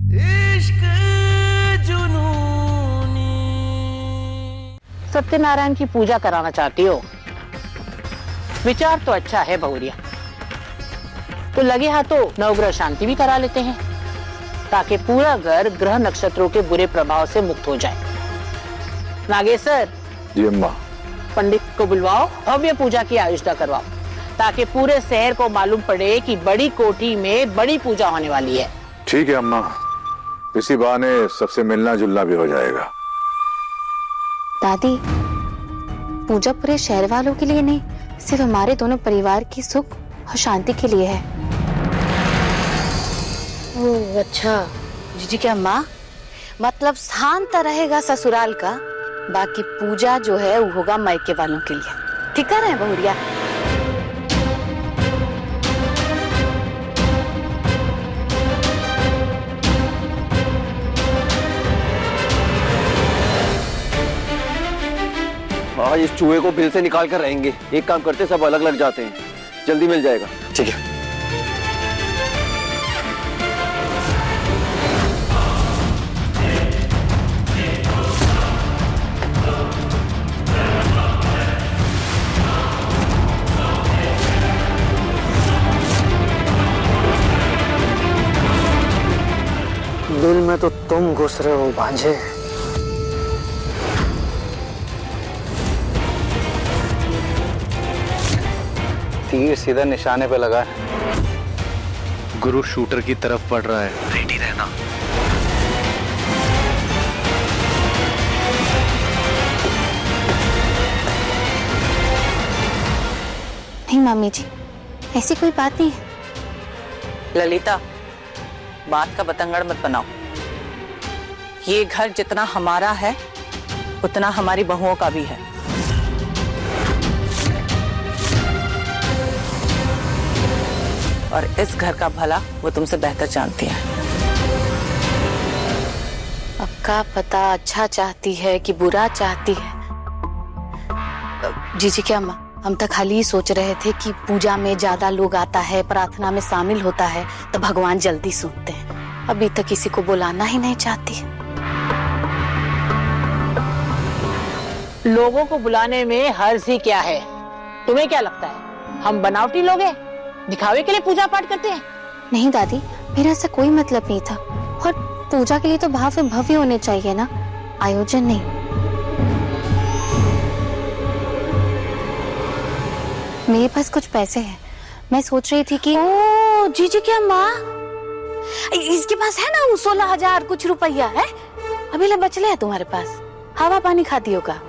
इश्क जुनूनी। सत्यनारायण की पूजा कराना चाहती हो? विचार तो अच्छा है बहुरिया, तो लगे हाथों नवग्रह शांति भी करा लेते हैं ताकि पूरा घर ग्रह नक्षत्रों के बुरे प्रभाव से मुक्त हो जाए। नागेश्वर जी अम्मा। पंडित को बुलवाओ, भव्य पूजा की आयोजना करवाओ ताकि पूरे शहर को मालूम पड़े कि बड़ी कोठी में बड़ी पूजा होने वाली है। ठीक है अम्मा, इसी बहाने सबसे मिलना जुलना भी हो जाएगा। दादी, पूजा पूरे शहर वालों के लिए नहीं, सिर्फ हमारे दोनों परिवार की सुख और शांति के लिए है। ओह अच्छा जीजी क्या माँ, मतलब स्थान तो रहेगा ससुराल का, बाकी पूजा जो है वो होगा मायके वालों के लिए। ठीक है ना बहुरिया? आज इस चूहे को बिल से निकाल कर रहेंगे। एक काम करते सब अलग अलग जाते हैं, जल्दी मिल जाएगा। ठीक है। दिल में तो तुम घुस रहे हो भांजे। तीर सीधा निशाने पे लगा है। गुरु शूटर की तरफ बढ़ रहा है, रेडी रहना। नहीं मामी जी, ऐसी कोई बात नहीं है। ललिता, बात का बतंगड़ मत बनाओ। ये घर जितना हमारा है उतना हमारी बहुओं का भी है। और इस घर का भला वो तुमसे बेहतर जानती है। अब का पता अच्छा चाहती है कि बुरा चाहती है। जीजी क्या अम्मा, हम तो खाली ही सोच रहे थे कि पूजा में ज्यादा लोग आता है, प्रार्थना में शामिल होता है तो भगवान जल्दी सुनते हैं। अभी तक किसी को बुलाना ही नहीं चाहती। लोगों को बुलाने में हर्ज ही क्या है? तुम्हें क्या लगता है हम बनावटी लोग हैं, दिखावे के लिए पूजा पाठ करते हैं? नहीं दादी, मेरा ऐसा कोई मतलब नहीं था। और पूजा के लिए तो भाव भव्य होने चाहिए ना, आयोजन नहीं। मेरे पास कुछ पैसे हैं, मैं सोच रही थी कि ओ जीजी क्या माँ, इसके पास है ना वो 16,000 कुछ रुपया है, अभी ले बचले है तुम्हारे पास, हवा पानी खाती होगा।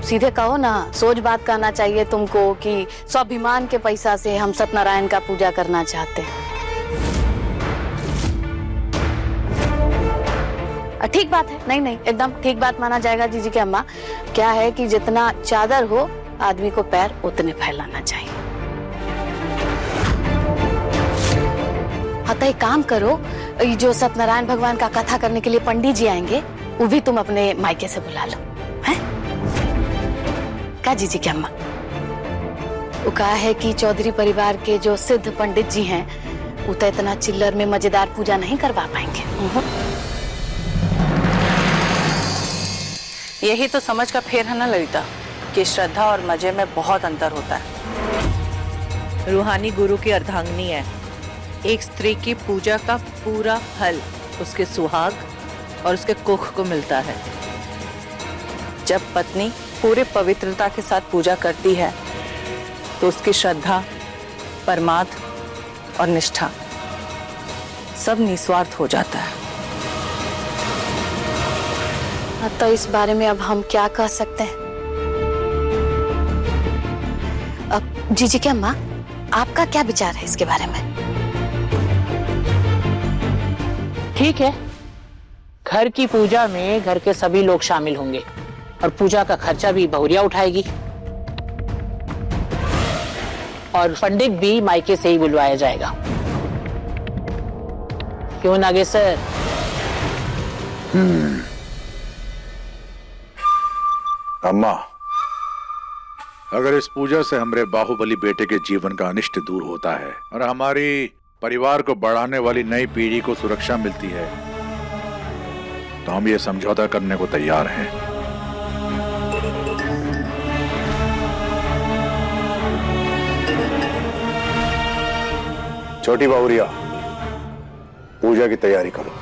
सीधे कहो ना, सोच बात करना चाहिए तुमको कि स्वाभिमान के पैसा से हम सत्यनारायण का पूजा करना चाहते हैं। ठीक बात है, नहीं नहीं एकदम ठीक बात माना जाएगा जीजी के अम्मा। क्या है कि जितना चादर हो आदमी को पैर उतने फैलाना चाहिए। हाँ तो एक काम करो, जो सत्यनारायण भगवान का कथा करने के लिए पंडित जी आएंगे वो भी तुम अपने मायके से बुला लो, हैं? क्या जीजी की अम्मा? वो कहा है कि चौधरी परिवार के जो सिद्ध पंडित जी हैं वो तो इतना चिल्लर में मजेदार पूजा नहीं करवा पाएंगे। यही तो समझ का फेर है ना ललिता, कि श्रद्धा और मजे में बहुत अंतर होता है। रूहानी गुरु की अर्धांगिनी है। एक स्त्री की पूजा का पूरा फल उसके सुहाग और उसके कुख को मिलता है। जब पत्नी पूरे पवित्रता के साथ पूजा करती है तो उसकी श्रद्धा, परमार्थ और निष्ठा सब निस्वार्थ हो जाता है। तो इस बारे में अब हम क्या कह सकते हैं? अब जीजी क्या माँ, आपका क्या विचार है इसके बारे में? ठीक है, घर की पूजा में घर के सभी लोग शामिल होंगे और पूजा का खर्चा भी बहुरिया उठाएगी और पंडित भी मायके से ही बुलवाया जाएगा। क्यों नागेश्वर? अम्मा, अगर इस पूजा से हमारे बाहुबली बेटे के जीवन का अनिष्ट दूर होता है और हमारी परिवार को बढ़ाने वाली नई पीढ़ी को सुरक्षा मिलती है तो हम ये समझौता करने को तैयार हैं। छोटी बाहुरिया, पूजा की तैयारी करो।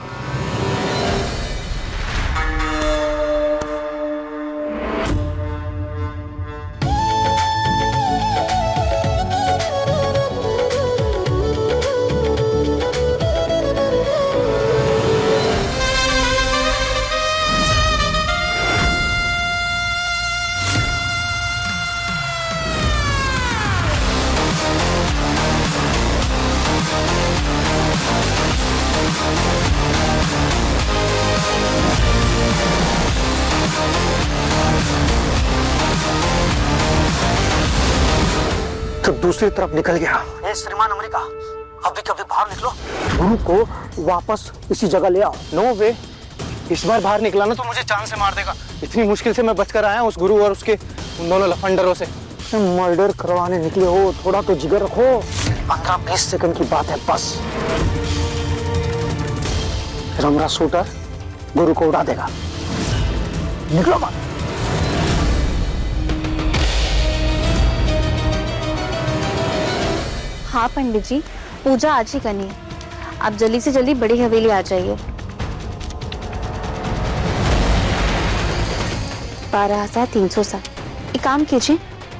तो दूसरी तरफ निकल गया। ए श्रीमान अमेरिका, अभी कभी बाहर निकलो, गुरु को वापस इसी जगह ले आओ। नो वे, इस बार बाहर निकला ना तो मुझे जान से मार देगा। इतनी मुश्किल से मैं बचकर आया उस गुरु और उसके उन दोनों लफंडरों से। मर्डर करवाने निकले हो, थोड़ा तो जिगर रखो। 15-20 सेकंड की बात है बस। फिर हमारा शूटर गुरु को उड़ा देगा। निकलो मत। हाँ पंडित जी, पूजा आज ही करनी है। आप जल्दी से जल्दी बड़ी हवेली आ जाइए। 12,307। एक काम कीजिए,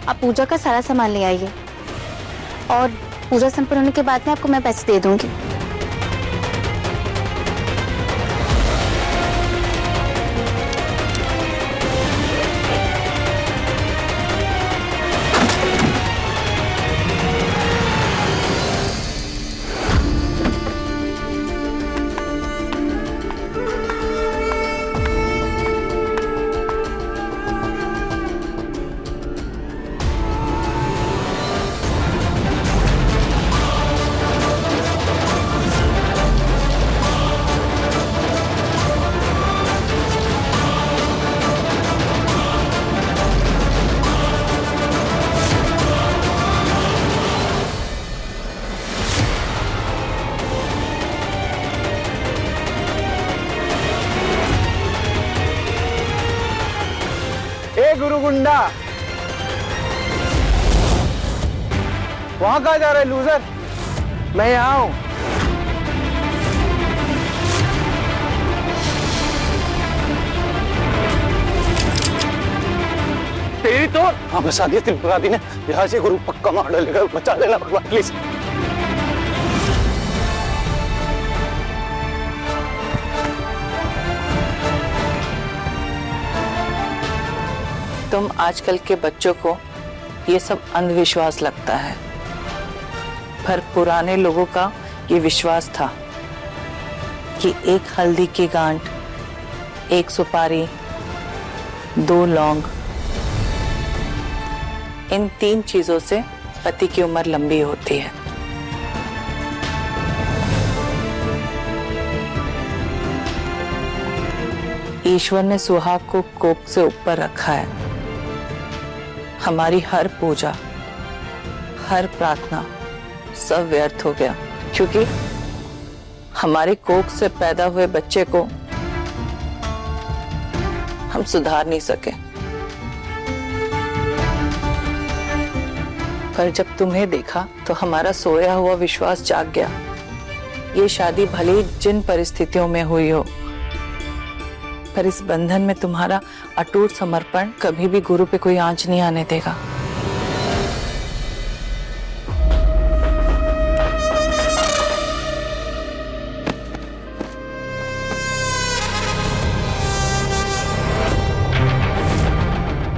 आप पूजा का सारा सामान ले आइए और पूजा संपन्न होने के बाद में आपको मैं पैसे दे दूंगी। गुरु गुंडा, वहां कहा जा रहा है लूजर? मैं यहाँ हूं। तेरी तो हाँ बसा दिया त्रिपुरारी ने। यहाँ से गुरु पक्का मार डालेगा, बचा लेना भगवान प्लीज। तुम आजकल के बच्चों को ये सब अंधविश्वास लगता है, पर पुराने लोगों का ये विश्वास था कि एक हल्दी की गांठ, एक सुपारी, 2 लौंग, इन 3 चीजों से पति की उम्र लंबी होती है। ईश्वर ने सुहाग को कोख से ऊपर रखा है। हमारी हर पूजा, हर प्रार्थना सब व्यर्थ हो गया क्योंकि हमारे कोख से पैदा हुए बच्चे को हम सुधार नहीं सके। पर जब तुम्हें देखा तो हमारा सोया हुआ विश्वास जाग गया। ये शादी भले ही जिन परिस्थितियों में हुई हो, पर इस बंधन में तुम्हारा अटूट समर्पण कभी भी गुरु पे कोई आंच नहीं आने देगा।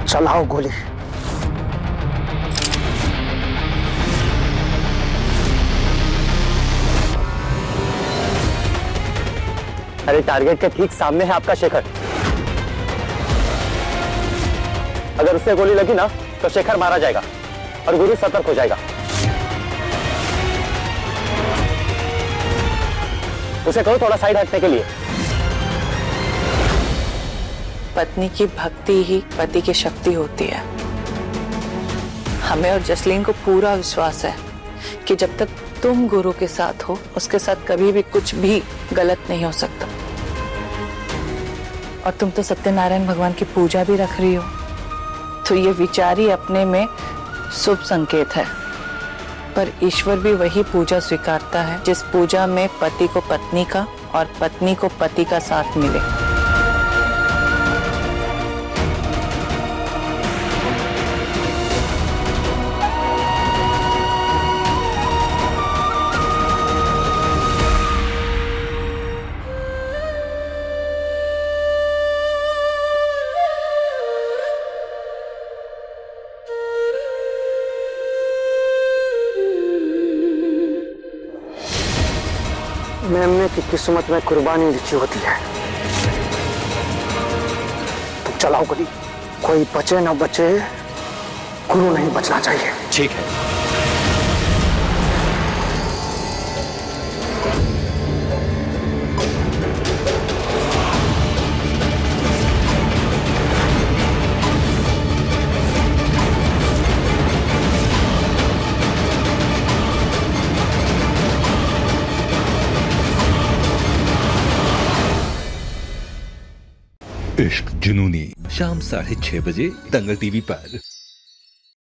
चलाओ गोली। अरे टारगेट के ठीक सामने है आपका शेखर। अगर उससे गोली लगी ना तो शेखर मारा जाएगा और गुरु सतर्क हो जाएगा। उसे कहो थोड़ा साइड हटने के लिए। पत्नी की भक्ति ही पति की शक्ति होती है। हमें और जसलीन को पूरा विश्वास है कि जब तक तुम गुरु के साथ हो, उसके साथ कभी भी कुछ भी गलत नहीं हो सकता। और तुम तो सत्यनारायण भगवान की पूजा भी रख रही हो, तो ये विचार ही अपने में शुभ संकेत है। पर ईश्वर भी वही पूजा स्वीकारता है जिस पूजा में पति को पत्नी का और पत्नी को पति का साथ मिले। मेमने की किस्मत में कुर्बानी लिखी होती है। तुम चलाओ गली, कोई बचे ना बचे, गुरु नहीं बचना चाहिए। ठीक है। इश्क जुनूनी शाम 6:30 बजे दंगल टीवी पर।